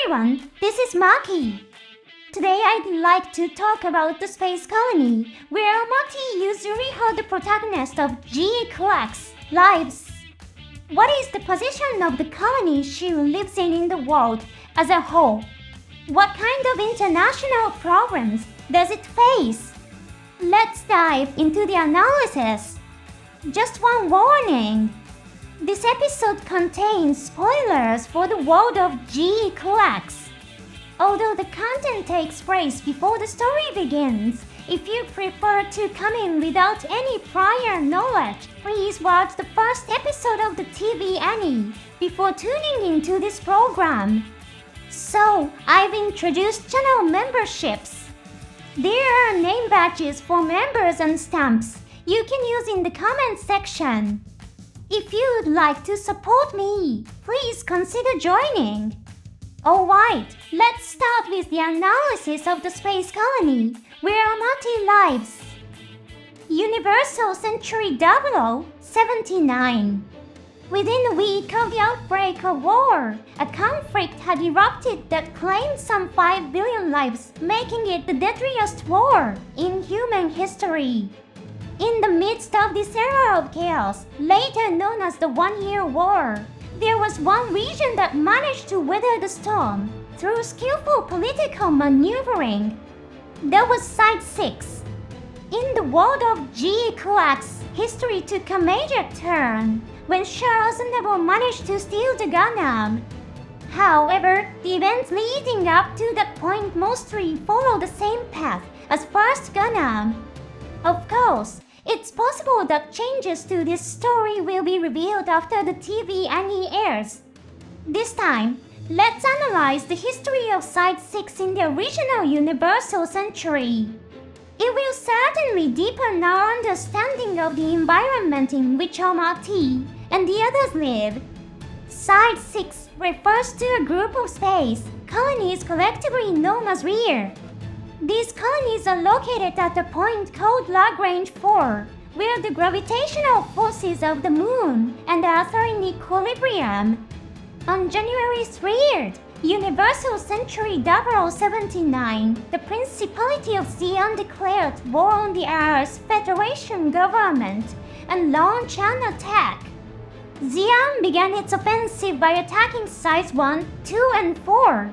everyone, this is Maki. Today I'd like to talk about the space colony where Amate Yuzuriha, the protagonist of GQuuuuuX, lives. What is the position of the colony she lives in the world as a whole? What kind of international problems does it face? Let's dive into the analysis. Just one warning. This episode contains spoilers for the world of GQuuuuuX. Although the content takes place before the story begins, if you prefer to come in without any prior knowledge, please watch the first episode of the TV anime before tuning into this program. So, I've introduced channel memberships. There are name badges for members and stamps you can use in the comment section. If you'd like to support me, please consider joining. Alright, let's start with the analysis of the space colony where Amate lives. Universal Century 0079. Within a week of the outbreak of war, a conflict had erupted that claimed some 5 billion lives, making it the deadliest war in human history. In the midst of this era of chaos, later known as the One-Year War, there was one region that managed to weather the storm through skillful political maneuvering. That was Side 6. In the world of GQuuuuuX, history took a major turn when Charles Neville managed to steal the Gundam. However, the events leading up to that point mostly follow the same path as First Gundam. Of course, it's possible that changes to this story will be revealed after the TV anime airs. This time, let's analyze the history of Side 6 in the original Universal Century. It will certainly deepen our understanding of the environment in which Amate and the others live. Side 6 refers to a group of space colonies collectively known as REAR. These colonies are located at a point called Lagrange 4, where the gravitational forces of the Moon and Earth are in equilibrium. On January 3rd, Universal Century 0079, the Principality of Xi'an declared war on the Earth's Federation government and launched an attack. Xi'an began its offensive by attacking Sides 1, 2, and 4.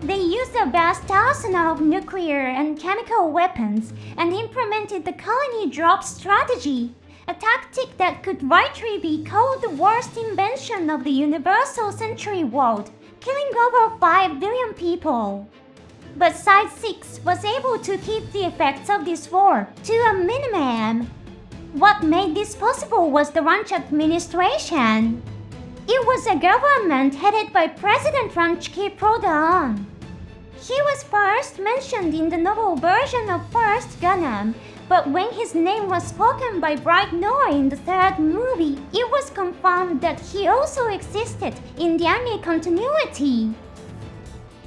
They used a vast arsenal of nuclear and chemical weapons and implemented the colony drop strategy, a tactic that could rightly be called the worst invention of the Universal Century world, killing over 5 billion people. But Side 6 was able to keep the effects of this war to a minimum. What made this possible was the Ranch administration. It was a government headed by President Ranchki Prodan. He was first mentioned in the novel version of First Gundam, but when his name was spoken by Bright Noah in the third movie, it was confirmed that he also existed in the anime continuity.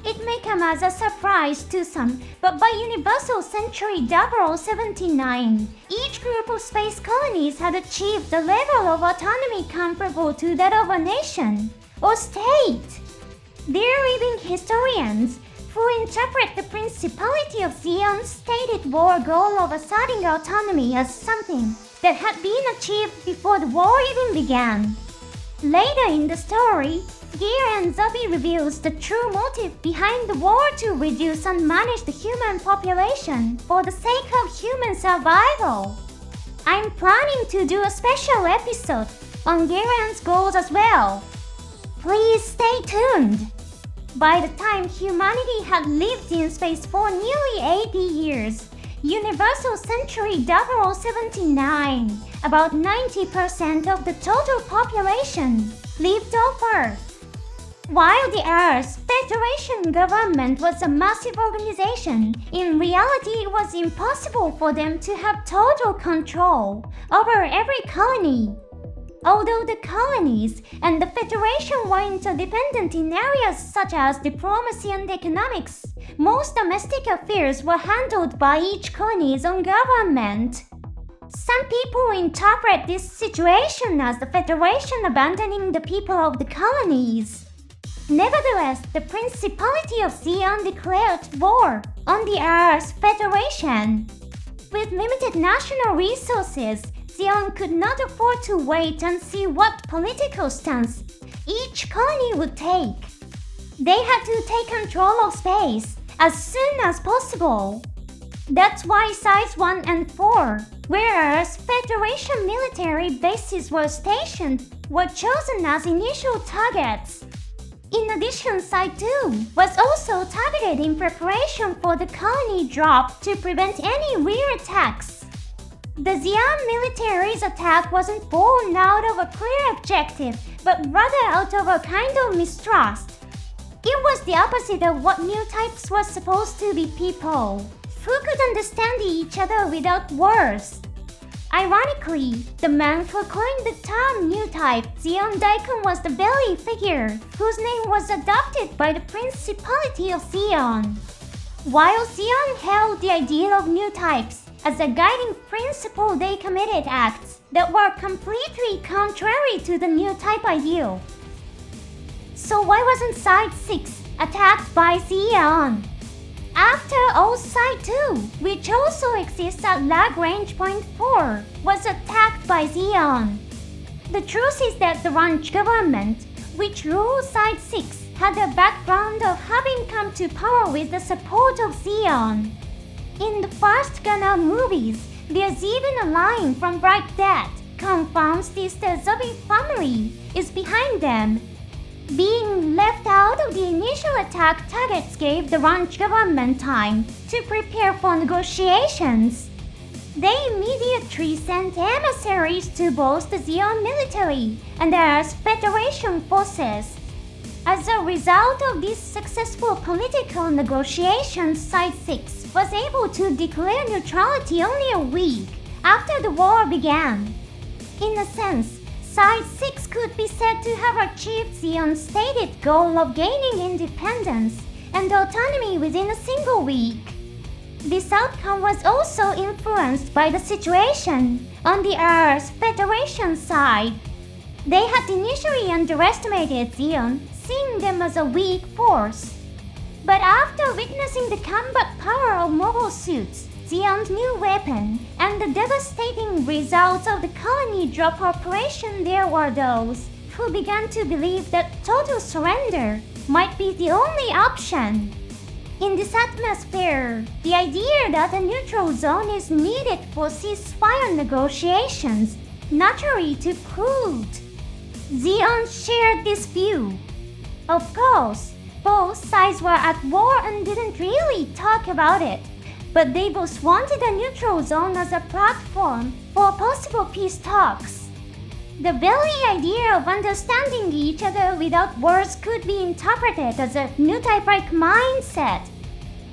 It may come as a surprise to some, but by Universal Century 0079, each group of space colonies had achieved a level of autonomy comparable to that of a nation or state. There are even historians who interpret the Principality of Xi'an's stated war goal of asserting autonomy as something that had been achieved before the war even began. Later in the story, Gear and Zabi reveals the true motive behind the war to reduce and manage the human population for the sake of human survival. I'm planning to do a special episode on Geran's goals as well. Please stay tuned. By the time humanity had lived in space for nearly 80 years, Universal Century 0079, about 90% of the total population, lived off Earth. While the Earth's Federation government was a massive organization, in reality it was impossible for them to have total control over every colony. Although the colonies and the Federation were interdependent in areas such as diplomacy and economics, most domestic affairs were handled by each colony's own government. Some people interpret this situation as the Federation abandoning the people of the colonies. Nevertheless, the Principality of Xi'an declared war on the Earth's Federation. With limited national resources, Xi'an could not afford to wait and see what political stance each colony would take. They had to take control of space as soon as possible. That's why Sites 1 and 4, where Earth's Federation military bases were stationed, were chosen as initial targets. In addition, Site 2 was also targeted in preparation for the colony drop to prevent any rear attacks. The Xi'an military's attack wasn't born out of a clear objective, but rather out of a kind of mistrust. It was the opposite of what new types were supposed to be, people who could understand each other without words. Ironically, the man who coined the term new type, Xi'an Daikon, was the belly figure, whose name was adopted by the Principality of Xi'an. While Xi'an held the idea of new types as a guiding principle, they committed acts that were completely contrary to the new type ideal. So why wasn't Site 6 attacked by Xi'an? After all, Site 2, which also exists at Lagrange Point 4, was attacked by Xi'an. The truth is that the ranch government, which ruled Site 6, had a background of having come to power with the support of Xi'an. In the first Gundam movies, there's even a line from Bright that confirms this: the Zombie family is behind them. Being left out of the initial attack targets gave the ranch government time to prepare for negotiations. They immediately sent emissaries to both the Xi'an military and Earth's Federation forces. As a result of these successful political negotiations, Site 6 was able to declare neutrality only a week after the war began. In a sense, Site 6 could be said to have achieved Xi'an's stated goal of gaining independence and autonomy within a single week. This outcome was also influenced by the situation on the Earth's Federation side. They had initially underestimated Xi'an, seeing them as a weak force. But after witnessing the combat power of mobile suits, Xi'an's new weapon, and the devastating results of the colony drop operation, there were those who began to believe that total surrender might be the only option. In this atmosphere, the idea that a neutral zone is needed for ceasefire negotiations naturally took root. Xi'an shared this view. Of course, both sides were at war and didn't really talk about it, but they both wanted a neutral zone as a platform for possible peace talks. The very idea of understanding each other without words could be interpreted as a new type-like mindset.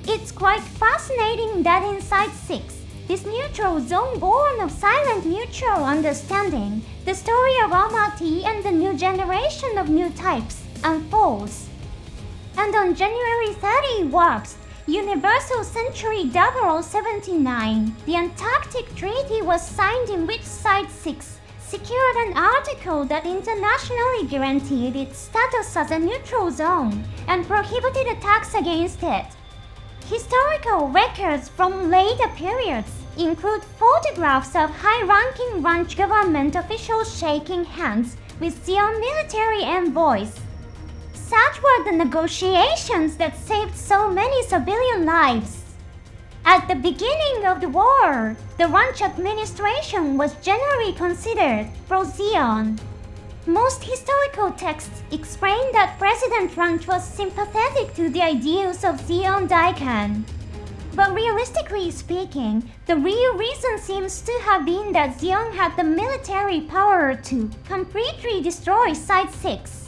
It's quite fascinating that in Site 6, this neutral zone born of silent mutual understanding, the story of Amate and the new generation of new types unfolds. And on January 30 works, Universal Century 0079, the Antarctic Treaty was signed, in which Site 6 secured an article that internationally guaranteed its status as a neutral zone and prohibited attacks against it. Historical records from later periods include photographs of high-ranking ranch government officials shaking hands with Xi'an military envoys. Such were the negotiations that saved so many civilian lives. At the beginning of the war, the ranch administration was generally considered pro-Xi'an. Most historical texts explain that President Ranch was sympathetic to the ideals of Xi'an Daikon. But realistically speaking, the real reason seems to have been that Xi'an had the military power to completely destroy Site 6.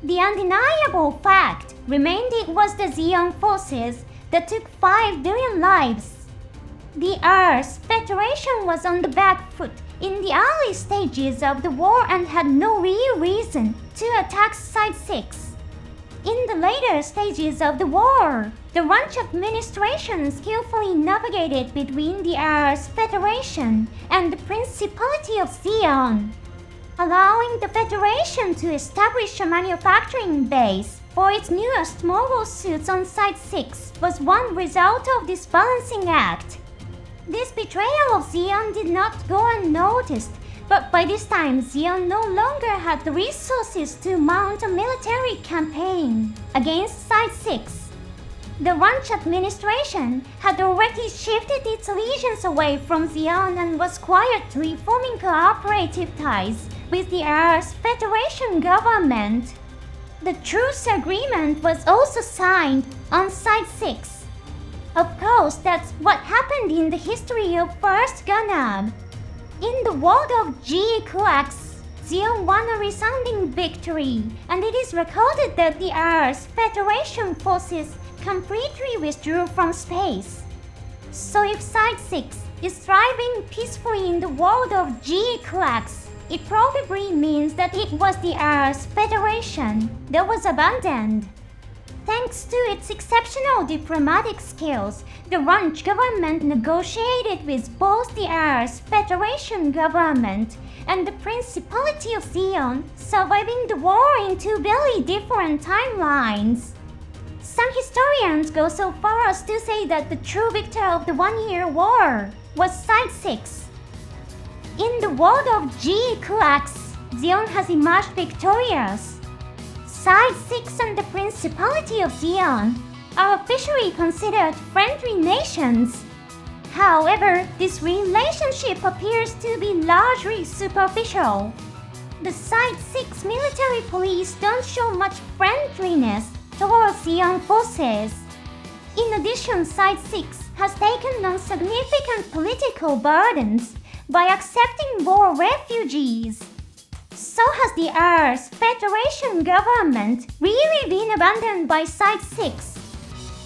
The undeniable fact remained it was the Xi'an forces that took 5 billion lives. The Earth's Federation was on the back foot in the early stages of the war and had no real reason to attack Site 6. In the later stages of the war, the ranch administration skillfully navigated between the Earth's Federation and the Principality of Xi'an, allowing the Federation to establish a manufacturing base for its newest mobile suits on Site 6 was one result of this balancing act. This betrayal of Zeon did not go unnoticed, but by this time Zeon no longer had the resources to mount a military campaign against Site 6. The ranch administration had already shifted its allegiance away from Zeon and was quietly forming cooperative ties with the Earth's Federation government. The truce agreement was also signed on Site 6. Of course, that's what happened in the history of First Gundam. In the world of GQuuuuuuX, Zeon won a resounding victory, and it is recorded that the Earth's Federation forces completely withdrew from space. So if Site 6 is thriving peacefully in the world of GQuuuuuuX, it probably means that it was the Earth's Federation that was abandoned. Thanks to its exceptional diplomatic skills, the ranch government negotiated with both the Earth's Federation government and the Principality of Zeon, surviving the war in two very different timelines. Some historians go so far as to say that the true victor of the one-year war was Site 6. In the world of GQuuuuuuX, Zeon has emerged victorious. Site 6 and the Principality of Zeon are officially considered friendly nations. However, this relationship appears to be largely superficial. The Site 6 military police don't show much friendliness towards Zeon forces. In addition, Site 6 has taken on significant political burdens by accepting war refugees. So has the Earth's Federation government really been abandoned by Site 6?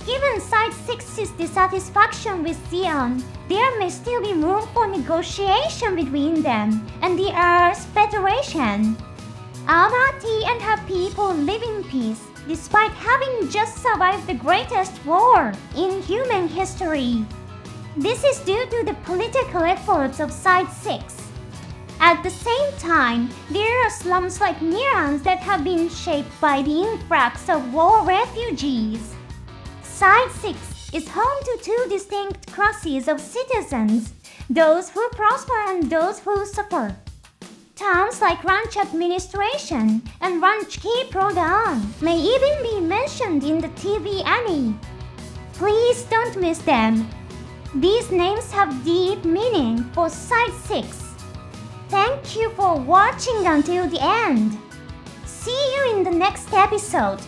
Given Site 6's dissatisfaction with Zeon, there may still be room for negotiation between them and the Earth's Federation. Amate and her people live in peace despite having just survived the greatest war in human history. This is due to the political efforts of Site 6. At the same time, there are slums like Mirans that have been shaped by the influx of war refugees. Site 6 is home to two distinct classes of citizens, those who prosper and those who suffer. Terms like ranch administration and ranch Kiprodan may even be mentioned in the TV anime. Please don't miss them. These names have deep meaning for Site 6. Thank you for watching until the end. See you in the next episode.